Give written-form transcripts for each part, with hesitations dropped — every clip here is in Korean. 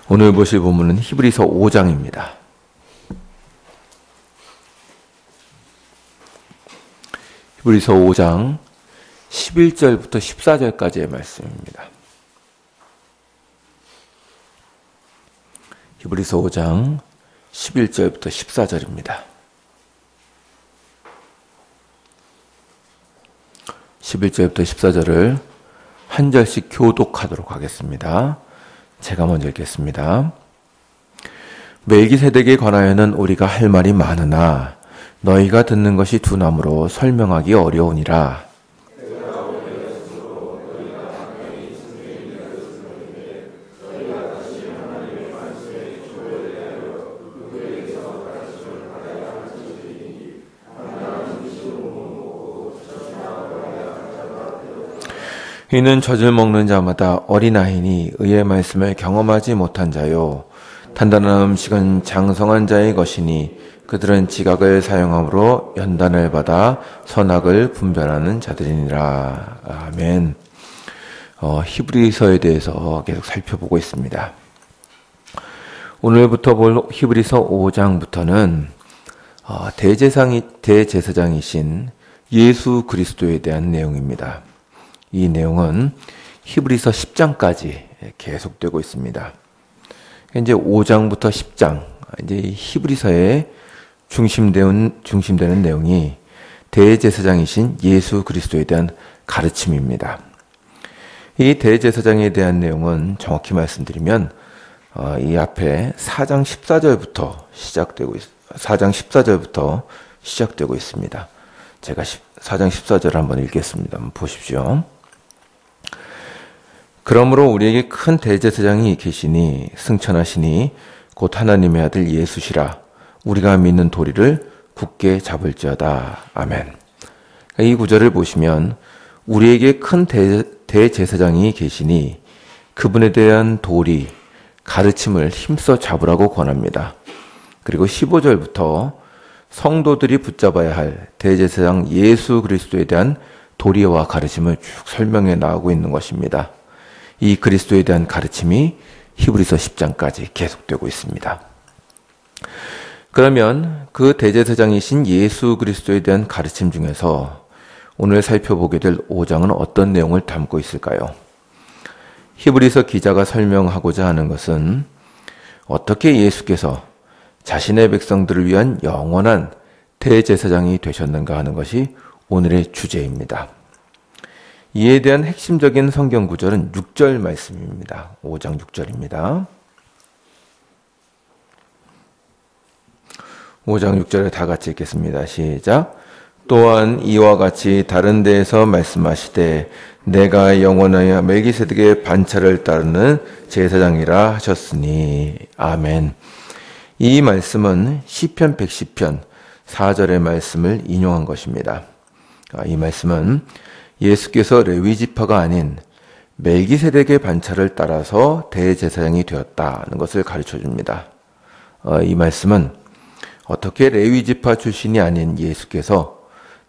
오늘 보실 본문은 히브리서 5장입니다. 히브리서 5장 11절부터 14절까지의 말씀입니다. 히브리서 5장 11절부터 14절입니다. 11절부터 14절을 한 절씩 교독하도록 하겠습니다. 제가 먼저 읽겠습니다. 멜기세덱에 관하여는 우리가 할 말이 많으나 너희가 듣는 것이 두나무로 설명하기 어려우니라. 이는 젖을 먹는 자마다 어린아이니 의의 말씀을 경험하지 못한 자요. 단단한 음식은 장성한 자의 것이니 그들은 지각을 사용함으로 연단을 받아 선악을 분별하는 자들이니라. 아멘. 히브리서에 대해서 계속 살펴보고 있습니다. 오늘부터 볼 히브리서 5장부터는 대제사장이신 예수 그리스도에 대한 내용입니다. 이 내용은 히브리서 10장까지 계속되고 있습니다. 이제 5장부터 10장, 이제 히브리서에 중심되는 내용이 대제사장이신 예수 그리스도에 대한 가르침입니다. 이 대제사장에 대한 내용은 정확히 말씀드리면 이 앞에 4장 14절부터 시작되고 있습니다. 제가 4장 14절을 한번 읽겠습니다. 한번 보십시오. 그러므로 우리에게 큰 대제사장이 계시니 승천하시니 곧 하나님의 아들 예수시라. 우리가 믿는 도리를 굳게 잡을지어다. 아멘. 이 구절을 보시면 우리에게 큰 대제사장이 계시니 그분에 대한 도리, 가르침을 힘써 잡으라고 권합니다. 그리고 15절부터 성도들이 붙잡아야 할 대제사장 예수 그리스도에 대한 도리와 가르침을 쭉 설명해 나가고 있는 것입니다. 이 그리스도에 대한 가르침이 히브리서 10장까지 계속되고 있습니다. 그러면 그 대제사장이신 예수 그리스도에 대한 가르침 중에서 오늘 살펴보게 될 5장은 어떤 내용을 담고 있을까요? 히브리서 기자가 설명하고자 하는 것은 어떻게 예수께서 자신의 백성들을 위한 영원한 대제사장이 되셨는가 하는 것이 오늘의 주제입니다. 이에 대한 핵심적인 성경 구절은 6절 말씀입니다. 5장 6절입니다. 5장 6절을 다 같이 읽겠습니다. 시작. 또한 이와 같이 다른 데에서 말씀하시되 내가 영원하여 멜기세덱의 반차를 따르는 제사장이라 하셨으니. 아멘. 이 말씀은 시편 110편 4절의 말씀을 인용한 것입니다. 이 말씀은 예수께서 레위 지파가 아닌 멜기세덱의 반차를 따라서 대제사장이 되었다는 것을 가르쳐 줍니다. 이 말씀은 어떻게 레위 지파 출신이 아닌 예수께서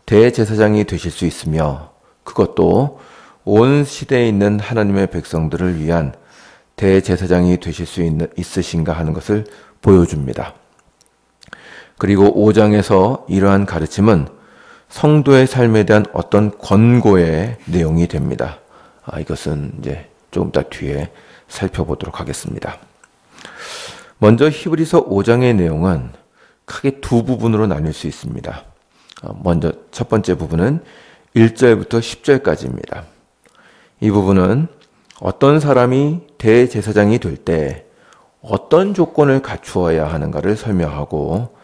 대제사장이 되실 수 있으며 그것도 온 시대에 있는 하나님의 백성들을 위한 대제사장이 되실 수 있으신가 하는 것을 보여줍니다. 그리고 5장에서 이러한 가르침은 성도의 삶에 대한 어떤 권고의 내용이 됩니다. 이것은 이제 조금 더 뒤에 살펴보도록 하겠습니다. 먼저 히브리서 5장의 내용은 크게 두 부분으로 나눌 수 있습니다. 먼저 첫 번째 부분은 1절부터 10절까지입니다. 이 부분은 어떤 사람이 대제사장이 될 때 어떤 조건을 갖추어야 하는가를 설명하고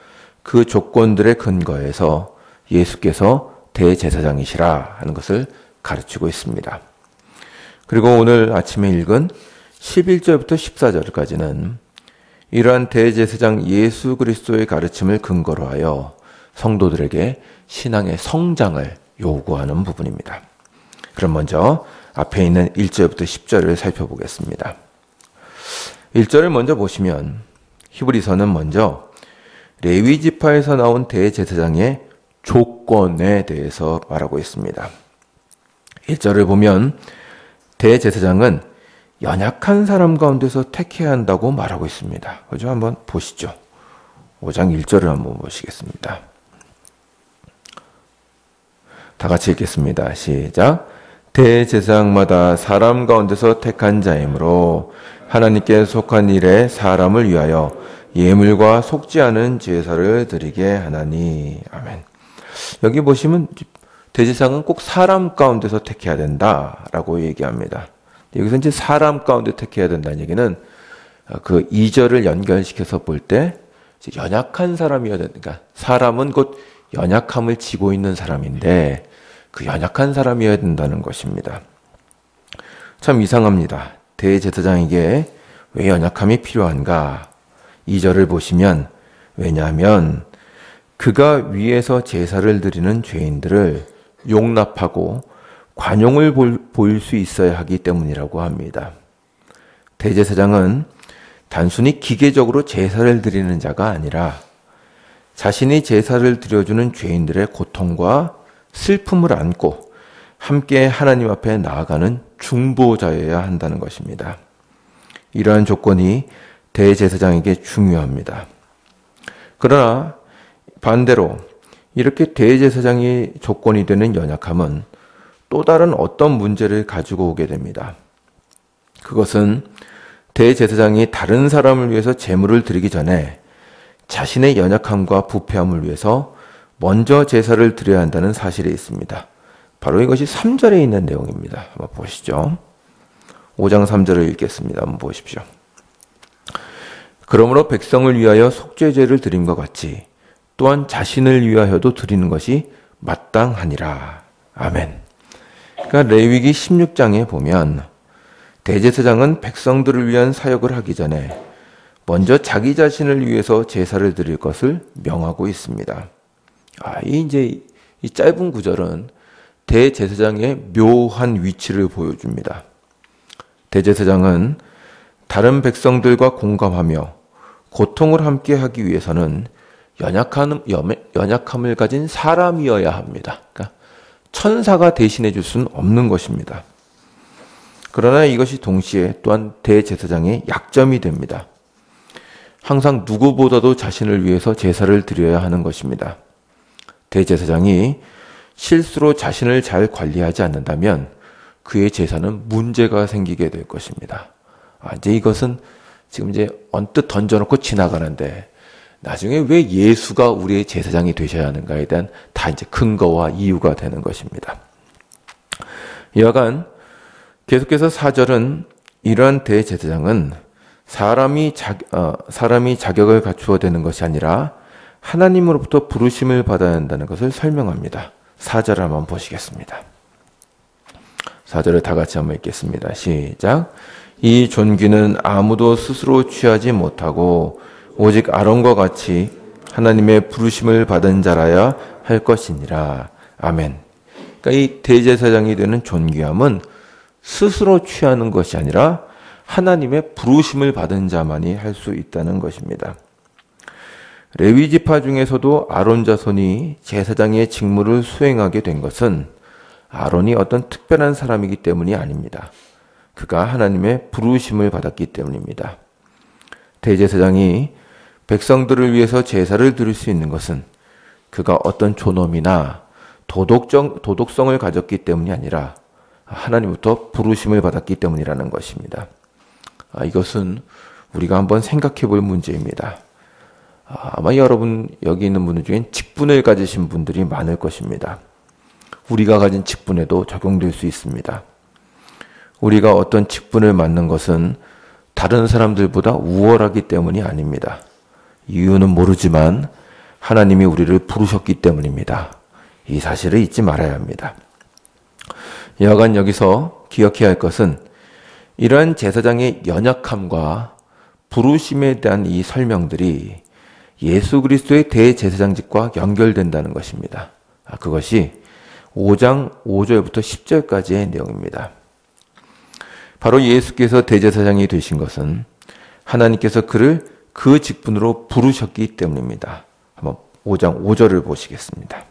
그 조건들의 근거에서 예수께서 대제사장이시라 하는 것을 가르치고 있습니다. 그리고 오늘 아침에 읽은 11절부터 14절까지는 이러한 대제사장 예수 그리스도의 가르침을 근거로 하여 성도들에게 신앙의 성장을 요구하는 부분입니다. 그럼 먼저 앞에 있는 1절부터 10절을 살펴보겠습니다. 1절을 먼저 보시면 히브리서는 먼저 레위 지파에서 나온 대제사장의 조건에 대해서 말하고 있습니다. 1절을 보면 대제사장은 연약한 사람 가운데서 택해야 한다고 말하고 있습니다. 그죠? 한번 보시죠. 5장 1절을 한번 보시겠습니다. 다 같이 읽겠습니다. 시작. 대제사장마다 사람 가운데서 택한 자이므로 하나님께 속한 일에 사람을 위하여 예물과 속지 않은 제사를 드리게 하나니. 아멘. 여기 보시면 대제사장은 꼭 사람 가운데서 택해야 된다라고 얘기합니다. 여기서 이제 사람 가운데 택해야 된다는 얘기는 그 2절을 연결시켜서 볼 때 연약한 사람이어야 된다. 그러니까 사람은 곧 연약함을 지고 있는 사람인데 그 연약한 사람이어야 된다는 것입니다. 참 이상합니다. 대제사장에게 왜 연약함이 필요한가? 2절을 보시면 왜냐하면 그가 위에서 제사를 드리는 죄인들을 용납하고 관용을 보일 수 있어야 하기 때문이라고 합니다. 대제사장은 단순히 기계적으로 제사를 드리는 자가 아니라 자신이 제사를 드려주는 죄인들의 고통과 슬픔을 안고 함께 하나님 앞에 나아가는 중보자여야 한다는 것입니다. 이러한 조건이 대제사장에게 중요합니다. 그러나 반대로 이렇게 대제사장이 조건이 되는 연약함은 또 다른 어떤 문제를 가지고 오게 됩니다. 그것은 대제사장이 다른 사람을 위해서 제물을 드리기 전에 자신의 연약함과 부패함을 위해서 먼저 제사를 드려야 한다는 사실이 있습니다. 바로 이것이 3절에 있는 내용입니다. 한번 보시죠. 5장 3절을 읽겠습니다. 한번 보십시오. 그러므로 백성을 위하여 속죄제를 드림과 같이 또한 자신을 위하여도 드리는 것이 마땅하니라. 아멘. 그러니까 레위기 16장에 보면 대제사장은 백성들을 위한 사역을 하기 전에 먼저 자기 자신을 위해서 제사를 드릴 것을 명하고 있습니다. 이 짧은 구절은 대제사장의 묘한 위치를 보여줍니다. 대제사장은 다른 백성들과 공감하며 고통을 함께 하기 위해서는 연약함을 가진 사람이어야 합니다. 그러니까 천사가 대신해 줄 수는 없는 것입니다. 그러나 이것이 동시에 또한 대제사장의 약점이 됩니다. 항상 누구보다도 자신을 위해서 제사를 드려야 하는 것입니다. 대제사장이 실수로 자신을 잘 관리하지 않는다면 그의 제사는 문제가 생기게 될 것입니다. 이제 이것은 지금 언뜻 던져놓고 지나가는데 나중에 왜 예수가 우리의 제사장이 되셔야 하는가에 대한 다 근거와 이유가 되는 것입니다. 여하간 계속해서 4절은 이러한 대제사장은 사람이 자격을 갖추어 되는 것이 아니라 하나님으로부터 부르심을 받아야 한다는 것을 설명합니다. 4절을 한번 보시겠습니다. 4절을 다 같이 한번 읽겠습니다. 시작. 이 존귀는 아무도 스스로 취하지 못하고 오직 아론과 같이 하나님의 부르심을 받은 자라야 할 것이니라. 아멘. 그러니까 이 대제사장이 되는 존귀함은 스스로 취하는 것이 아니라 하나님의 부르심을 받은 자만이 할 수 있다는 것입니다. 레위 지파 중에서도 아론 자손이 제사장의 직무를 수행하게 된 것은 아론이 어떤 특별한 사람이기 때문이 아닙니다. 그가 하나님의 부르심을 받았기 때문입니다. 대제사장이 백성들을 위해서 제사를 드릴 수 있는 것은 그가 어떤 존엄이나 도덕성을 가졌기 때문이 아니라 하나님부터 부르심을 받았기 때문이라는 것입니다. 이것은 우리가 한번 생각해 볼 문제입니다. 아마 여러분 여기 있는 분들 중엔 직분을 가지신 분들이 많을 것입니다. 우리가 가진 직분에도 적용될 수 있습니다. 우리가 어떤 직분을 맡는 것은 다른 사람들보다 우월하기 때문이 아닙니다. 이유는 모르지만 하나님이 우리를 부르셨기 때문입니다. 이 사실을 잊지 말아야 합니다. 여하간 여기서 기억해야 할 것은 이러한 제사장의 연약함과 부르심에 대한 이 설명들이 예수 그리스도의 대제사장직과 연결된다는 것입니다. 그것이 5장 5절부터 10절까지의 내용입니다. 바로 예수께서 대제사장이 되신 것은 하나님께서 그를 그 직분으로 부르셨기 때문입니다. 한번 5장 5절을 보시겠습니다.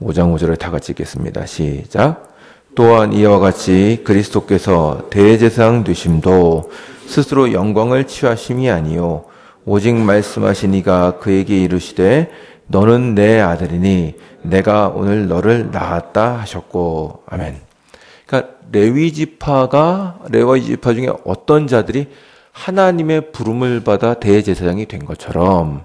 5장 5절을 다 같이 읽겠습니다. 시작. 또한 이와 같이 그리스도께서 대제사장 되심도 스스로 영광을 취하심이 아니요 오직 말씀하신 이가 그에게 이르시되 너는 내 아들이니 내가 오늘 너를 낳았다 하셨고. 아멘. 그러니까 레위 지파 중에 어떤 자들이 하나님의 부름을 받아 대제사장이 된 것처럼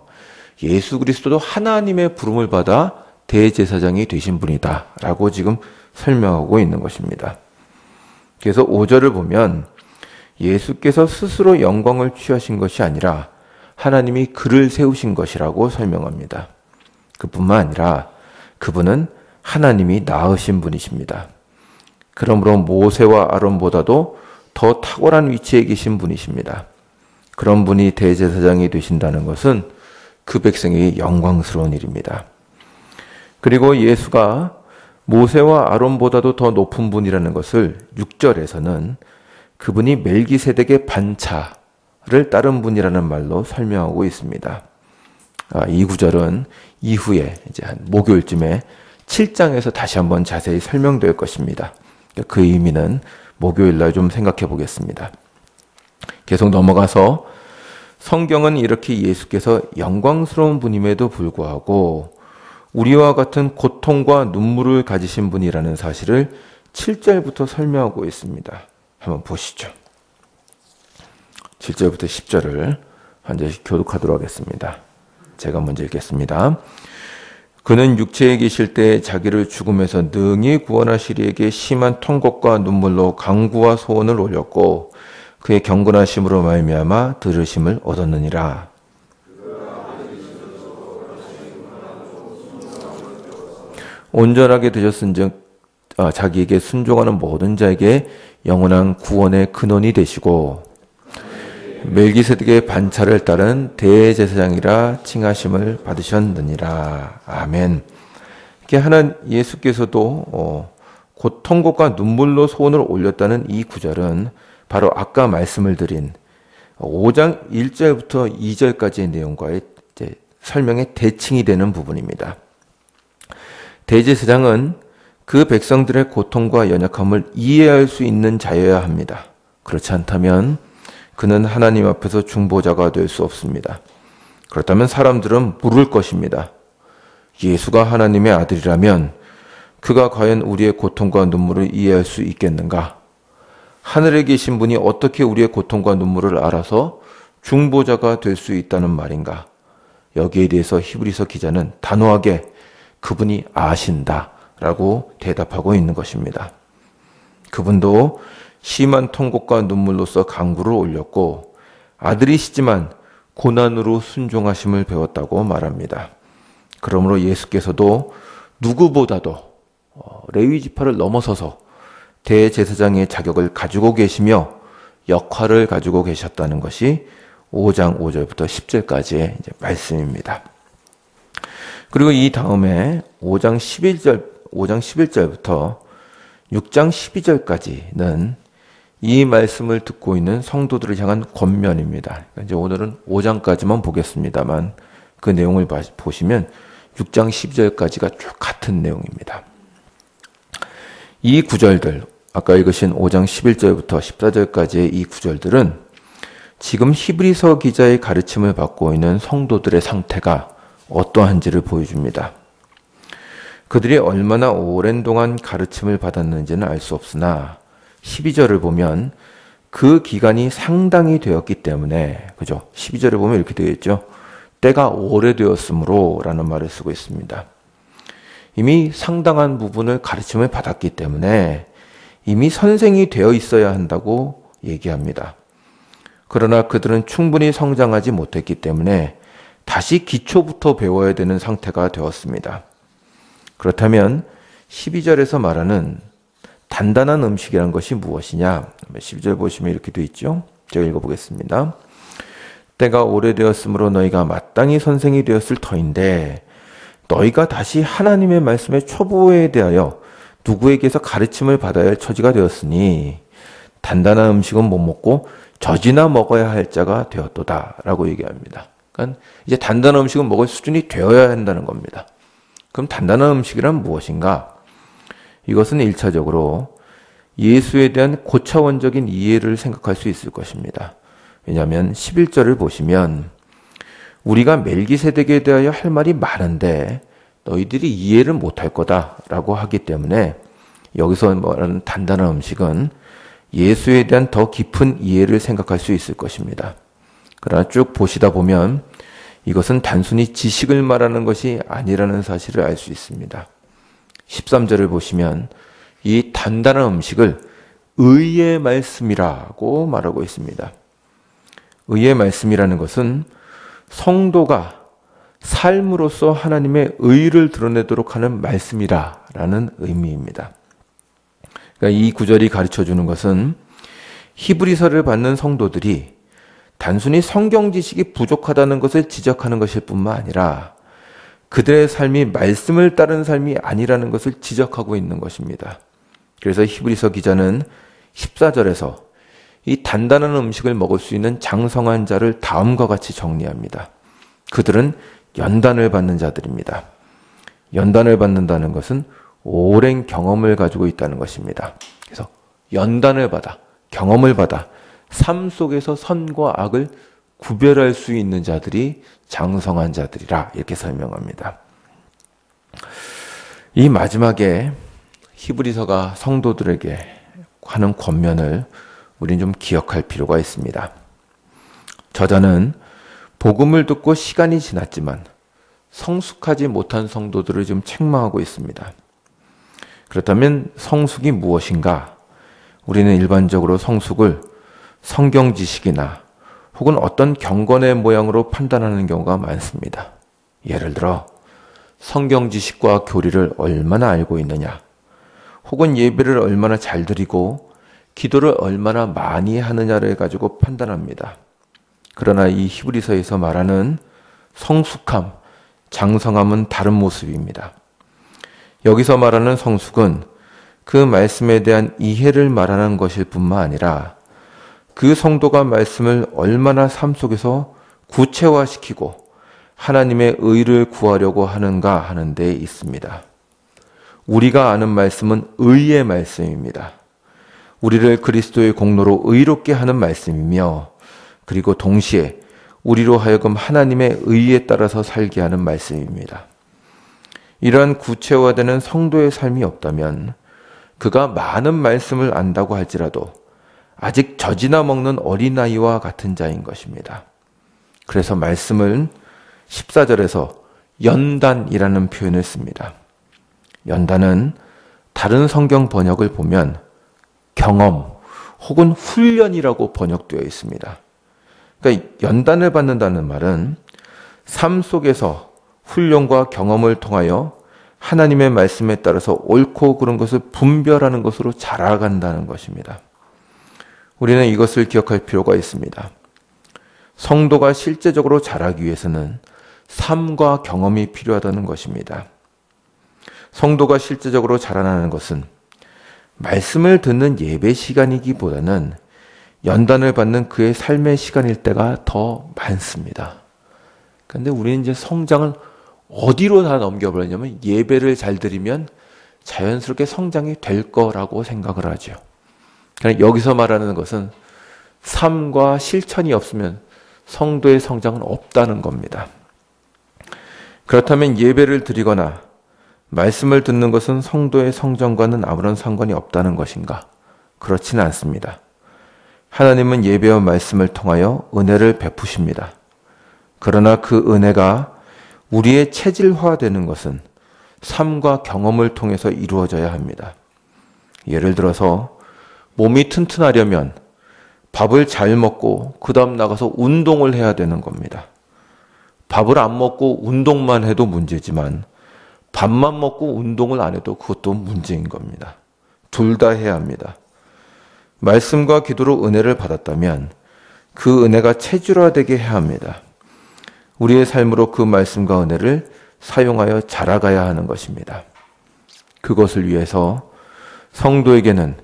예수 그리스도도 하나님의 부름을 받아 대제사장이 되신 분이다라고 지금 설명하고 있는 것입니다. 그래서 5절을 보면 예수께서 스스로 영광을 취하신 것이 아니라 하나님이 그를 세우신 것이라고 설명합니다. 그뿐만 아니라 그분은 하나님이 낳으신 분이십니다. 그러므로 모세와 아론보다도 더 탁월한 위치에 계신 분이십니다. 그런 분이 대제사장이 되신다는 것은 그 백성에게 영광스러운 일입니다. 그리고 예수가 모세와 아론보다도 더 높은 분이라는 것을 6절에서는 그분이 멜기세덱의 반차를 따른 분이라는 말로 설명하고 있습니다. 이 구절은 이후에 이제 한 목요일쯤에 7장에서 다시 한번 자세히 설명될 것입니다. 그 의미는 목요일 날 좀 생각해 보겠습니다. 계속 넘어가서 성경은 이렇게 예수께서 영광스러운 분임에도 불구하고 우리와 같은 고통과 눈물을 가지신 분이라는 사실을 7절부터 설명하고 있습니다. 한번 보시죠. 7절부터 10절을 한 절씩 교독하도록 하겠습니다. 제가 먼저 읽겠습니다. 그는 육체에 계실 때 자기를 죽음에서 능히 구원하시리에게 심한 통곡과 눈물로 간구와 소원을 올렸고 그의 경건하심으로 말미암아 들으심을 얻었느니라. 온전하게 되셨은즉 자기에게 순종하는 모든 자에게 영원한 구원의 근원이 되시고 멜기세덱의 반차를 따른 대제사장이라 칭하심을 받으셨느니라. 아멘. 이렇게 예수께서도 고통과 눈물로 소원을 올렸다는 이 구절은 바로 아까 말씀을 드린 5장 1절부터 2절까지의 내용과의 설명의 대칭이 되는 부분입니다. 대제사장은 그 백성들의 고통과 연약함을 이해할 수 있는 자여야 합니다. 그렇지 않다면 그는 하나님 앞에서 중보자가 될 수 없습니다. 그렇다면 사람들은 물을 것입니다. 예수가 하나님의 아들이라면 그가 과연 우리의 고통과 눈물을 이해할 수 있겠는가? 하늘에 계신 분이 어떻게 우리의 고통과 눈물을 알아서 중보자가 될 수 있다는 말인가? 여기에 대해서 히브리서 기자는 단호하게 그분이 아신다라고 대답하고 있는 것입니다. 그분도 심한 통곡과 눈물로써 간구를 올렸고 아들이시지만 고난으로 순종하심을 배웠다고 말합니다. 그러므로 예수께서도 누구보다도 레위 지파를 넘어서서 대제사장의 자격을 가지고 계시며 역할을 가지고 계셨다는 것이 5장 5절부터 10절까지의 말씀입니다. 그리고 이 다음에 5장 11절부터 6장 12절까지는 이 말씀을 듣고 있는 성도들을 향한 권면입니다. 이제 오늘은 5장까지만 보겠습니다만 그 내용을 보시면 6장 12절까지가 쭉 같은 내용입니다. 이 구절들, 아까 읽으신 5장 11절부터 14절까지의 이 구절들은 지금 히브리서 기자의 가르침을 받고 있는 성도들의 상태가 어떠한지를 보여줍니다. 그들이 얼마나 오랜 동안 가르침을 받았는지는 알 수 없으나 12절을 보면 그 기간이 상당히 되었기 때문에, 그죠? 12절을 보면 이렇게 되어 있죠. 때가 오래되었으므로 라는 말을 쓰고 있습니다. 이미 상당한 부분을 가르침을 받았기 때문에 이미 선생이 되어 있어야 한다고 얘기합니다. 그러나 그들은 충분히 성장하지 못했기 때문에 다시 기초부터 배워야 되는 상태가 되었습니다. 그렇다면 12절에서 말하는 단단한 음식이란 것이 무엇이냐? 12절 보시면 이렇게 되어 있죠. 제가 읽어보겠습니다. 때가 오래되었으므로 너희가 마땅히 선생이 되었을 터인데 너희가 다시 하나님의 말씀에 초보에 대하여 누구에게서 가르침을 받아야 할 처지가 되었으니 단단한 음식은 못 먹고 젖이나 먹어야 할 자가 되었도다 라고 얘기합니다. 그러니까 이제 단단한 음식은 먹을 수준이 되어야 한다는 겁니다. 그럼 단단한 음식이란 무엇인가? 이것은 1차적으로 예수에 대한 고차원적인 이해를 생각할 수 있을 것입니다. 왜냐하면 11절을 보시면 우리가 멜기세덱에 대하여 할 말이 많은데 너희들이 이해를 못할 거다라고 하기 때문에 여기서 말하는 단단한 음식은 예수에 대한 더 깊은 이해를 생각할 수 있을 것입니다. 그러나 쭉 보시다 보면 이것은 단순히 지식을 말하는 것이 아니라는 사실을 알 수 있습니다. 13절을 보시면 이 단단한 음식을 의의 말씀이라고 말하고 있습니다. 의의 말씀이라는 것은 성도가 삶으로써 하나님의 의를 드러내도록 하는 말씀이라는 의미입니다. 그러니까 이 구절이 가르쳐주는 것은 히브리서를 받는 성도들이 단순히 성경 지식이 부족하다는 것을 지적하는 것일 뿐만 아니라 그들의 삶이 말씀을 따른 삶이 아니라는 것을 지적하고 있는 것입니다. 그래서 히브리서 기자는 14절에서 이 단단한 음식을 먹을 수 있는 장성한 자를 다음과 같이 정리합니다. 그들은 연단을 받는 자들입니다. 연단을 받는다는 것은 오랜 경험을 가지고 있다는 것입니다. 그래서 연단을 받아, 경험을 받아 삶 속에서 선과 악을 구별할 수 있는 자들이 장성한 자들이라 이렇게 설명합니다. 이 마지막에 히브리서가 성도들에게 하는 권면을 우리는 좀 기억할 필요가 있습니다. 저자는 복음을 듣고 시간이 지났지만 성숙하지 못한 성도들을 좀 책망하고 있습니다. 그렇다면 성숙이 무엇인가? 우리는 일반적으로 성숙을 성경 지식이나 혹은 어떤 경건의 모양으로 판단하는 경우가 많습니다. 예를 들어 성경 지식과 교리를 얼마나 알고 있느냐, 혹은 예배를 얼마나 잘 드리고 기도를 얼마나 많이 하느냐를 가지고 판단합니다. 그러나 이 히브리서에서 말하는 성숙함, 장성함은 다른 모습입니다. 여기서 말하는 성숙은 그 말씀에 대한 이해를 말하는 것일 뿐만 아니라 그 성도가 말씀을 얼마나 삶 속에서 구체화시키고 하나님의 의를 구하려고 하는가 하는 데 있습니다. 우리가 아는 말씀은 의의 말씀입니다. 우리를 그리스도의 공로로 의롭게 하는 말씀이며 그리고 동시에 우리로 하여금 하나님의 의에 따라서 살게 하는 말씀입니다. 이러한 구체화되는 성도의 삶이 없다면 그가 많은 말씀을 안다고 할지라도 아직 젖이나 먹는 어린아이와 같은 자인 것입니다. 그래서 말씀을 14절에서 연단이라는 표현을 씁니다. 연단은 다른 성경 번역을 보면 경험 혹은 훈련이라고 번역되어 있습니다. 그러니까 연단을 받는다는 말은 삶 속에서 훈련과 경험을 통하여 하나님의 말씀에 따라서 옳고 그른 것을 분별하는 것으로 자라간다는 것입니다. 우리는 이것을 기억할 필요가 있습니다. 성도가 실제적으로 자라기 위해서는 삶과 경험이 필요하다는 것입니다. 성도가 실제적으로 자라나는 것은 말씀을 듣는 예배 시간이기보다는 연단을 받는 그의 삶의 시간일 때가 더 많습니다. 그런데 우리는 이제 성장을 어디로 다 넘겨버리냐면 예배를 잘 드리면 자연스럽게 성장이 될 거라고 생각을 하죠. 그러니까 여기서 말하는 것은 삶과 실천이 없으면 성도의 성장은 없다는 겁니다. 그렇다면 예배를 드리거나 말씀을 듣는 것은 성도의 성장과는 아무런 상관이 없다는 것인가? 그렇지는 않습니다. 하나님은 예배와 말씀을 통하여 은혜를 베푸십니다. 그러나 그 은혜가 우리의 체질화되는 것은 삶과 경험을 통해서 이루어져야 합니다. 예를 들어서 몸이 튼튼하려면 밥을 잘 먹고 그 다음 나가서 운동을 해야 되는 겁니다. 밥을 안 먹고 운동만 해도 문제지만 밥만 먹고 운동을 안 해도 그것도 문제인 겁니다. 둘 다 해야 합니다. 말씀과 기도로 은혜를 받았다면 그 은혜가 체질화되게 해야 합니다. 우리의 삶으로 그 말씀과 은혜를 사용하여 자라가야 하는 것입니다. 그것을 위해서 성도에게는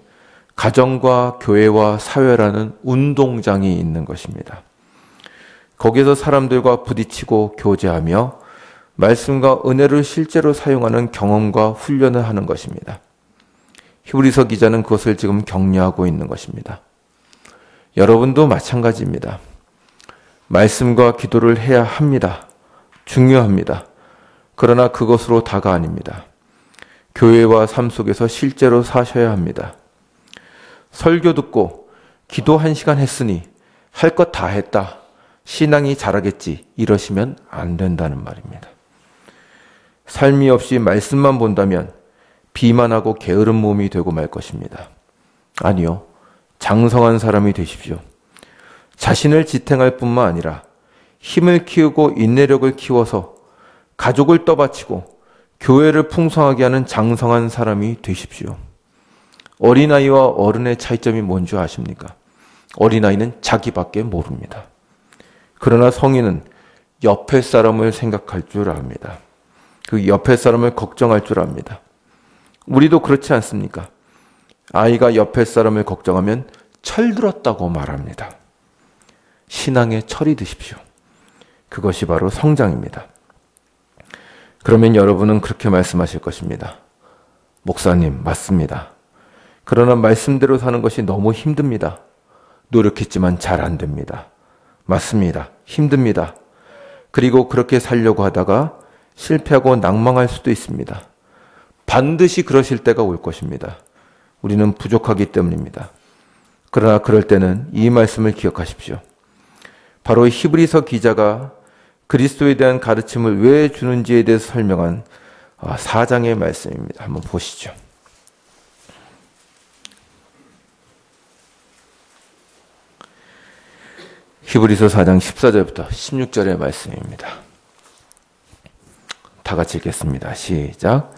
가정과 교회와 사회라는 운동장이 있는 것입니다. 거기에서 사람들과 부딪히고 교제하며 말씀과 은혜를 실제로 사용하는 경험과 훈련을 하는 것입니다. 히브리서 기자는 그것을 지금 격려하고 있는 것입니다. 여러분도 마찬가지입니다. 말씀과 기도를 해야 합니다. 중요합니다. 그러나 그것으로 다가 아닙니다. 교회와 삶 속에서 실제로 사셔야 합니다. 설교 듣고 기도 1시간 했으니 할 것 다 했다. 신앙이 자라겠지. 이러시면 안 된다는 말입니다. 삶이 없이 말씀만 본다면 비만하고 게으른 몸이 되고 말 것입니다. 아니요. 장성한 사람이 되십시오. 자신을 지탱할 뿐만 아니라 힘을 키우고 인내력을 키워서 가족을 떠받치고 교회를 풍성하게 하는 장성한 사람이 되십시오. 어린아이와 어른의 차이점이 뭔지 아십니까? 어린아이는 자기밖에 모릅니다. 그러나 성인은 옆에 사람을 생각할 줄 압니다. 그 옆에 사람을 걱정할 줄 압니다. 우리도 그렇지 않습니까? 아이가 옆에 사람을 걱정하면 철들었다고 말합니다. 신앙에 철이 드십시오. 그것이 바로 성장입니다. 그러면 여러분은 그렇게 말씀하실 것입니다. 목사님, 맞습니다. 그러나 말씀대로 사는 것이 너무 힘듭니다. 노력했지만 잘 안 됩니다. 맞습니다. 힘듭니다. 그리고 그렇게 살려고 하다가 실패하고 낭망할 수도 있습니다. 반드시 그러실 때가 올 것입니다. 우리는 부족하기 때문입니다. 그러나 그럴 때는 이 말씀을 기억하십시오. 바로 히브리서 기자가 그리스도에 대한 가르침을 왜 주는지에 대해서 설명한 4장의 말씀입니다. 한번 보시죠. 히브리서 4장 14절부터 16절의 말씀입니다. 다 같이 읽겠습니다. 시작.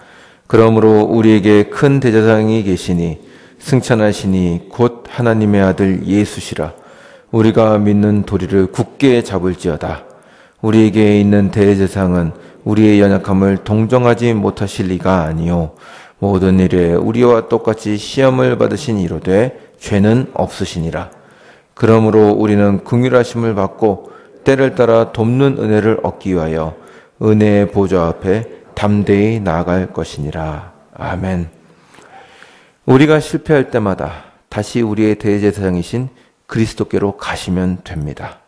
그러므로 우리에게 큰 대제사장이 계시니 승천하시니 곧 하나님의 아들 예수시라. 우리가 믿는 도리를 굳게 잡을지어다. 우리에게 있는 대제사장은 우리의 연약함을 동정하지 못하실 리가 아니요 모든 일에 우리와 똑같이 시험을 받으신 이로되 죄는 없으시니라. 그러므로 우리는 긍휼하심을 받고 때를 따라 돕는 은혜를 얻기 위하여 은혜의 보좌 앞에 담대히 나아갈 것이니라. 아멘. 우리가 실패할 때마다 다시 우리의 대제사장이신 그리스도께로 가시면 됩니다.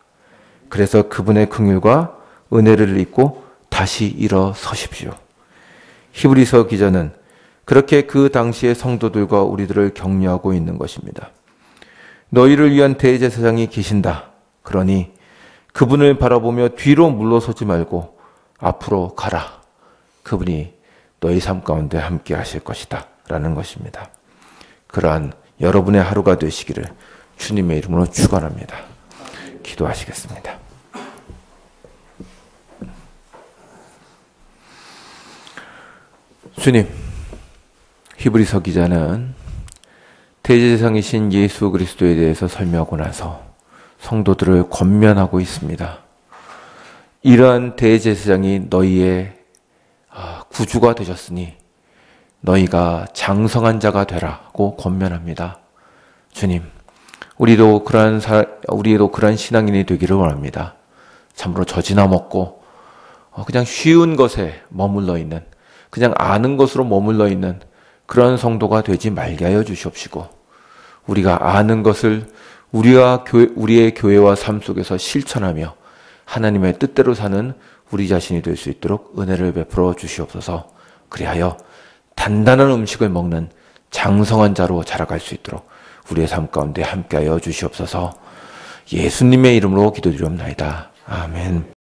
그래서 그분의 긍휼과 은혜를 입고 다시 일어서십시오. 히브리서 기자는 그렇게 그 당시의 성도들과 우리들을 격려하고 있는 것입니다. 너희를 위한 대제사장이 계신다. 그러니 그분을 바라보며 뒤로 물러서지 말고 앞으로 가라. 그분이 너희 삶 가운데 함께 하실 것이다. 라는 것입니다. 그러한 여러분의 하루가 되시기를 주님의 이름으로 축원합니다. 기도하시겠습니다. 주님, 히브리서 기자는 대제사장이신 예수 그리스도에 대해서 설명하고 나서 성도들을 권면하고 있습니다. 이러한 대제사장이 너희의 구주가 되셨으니 너희가 장성한 자가 되라고 권면합니다. 주님, 우리도 그러한 신앙인이 되기를 원합니다. 참으로 젖이나 먹고 그냥 쉬운 것에 머물러 있는, 그냥 아는 것으로 머물러 있는 그런 성도가 되지 말게 하여 주시옵시고, 우리가 아는 것을 우리의 교회와 삶 속에서 실천하며 하나님의 뜻대로 사는 우리 자신이 될 수 있도록 은혜를 베풀어 주시옵소서. 그리하여 단단한 음식을 먹는 장성한 자로 자라갈 수 있도록 우리의 삶 가운데 함께하여 주시옵소서. 예수님의 이름으로 기도드리옵나이다. 아멘.